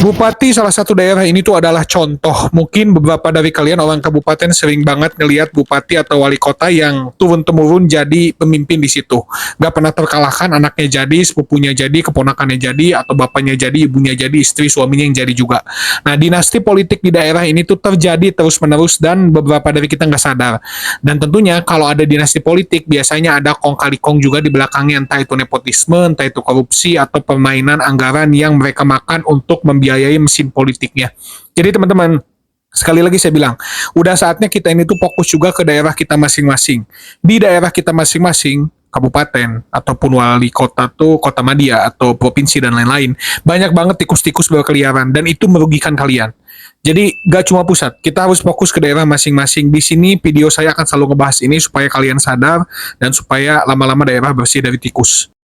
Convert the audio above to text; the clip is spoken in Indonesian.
Bupati salah satu daerah ini tuh adalah contoh. Mungkin beberapa dari kalian orang kabupaten sering banget ngelihat bupati atau wali kota yang turun-temurun jadi pemimpin di situ. Gak pernah terkalahkan, anaknya jadi, sepupunya jadi, keponakannya jadi, atau bapaknya jadi, ibunya jadi, istri suaminya yang jadi juga. Nah, dinasti politik di daerah ini tuh terjadi terus-menerus dan beberapa dari kita nggak sadar. Dan tentunya kalau ada dinasti politik, biasanya ada kong kali kong juga di belakangnya, entah itu nepotisme, entah itu korupsi, atau permainan anggaran yang mereka makan untuk membiayai mesin politiknya. Jadi teman-teman, sekali lagi saya bilang, udah saatnya kita ini tuh fokus juga ke daerah kita masing-masing. Di daerah kita masing-masing, kabupaten, ataupun wali kota tuh kota madya, atau provinsi dan lain-lain, banyak banget tikus-tikus berkeliaran, dan itu merugikan kalian. Jadi gak cuma pusat, kita harus fokus ke daerah masing-masing. Di sini video saya akan selalu ngebahas ini supaya kalian sadar dan supaya lama-lama daerah bersih dari tikus.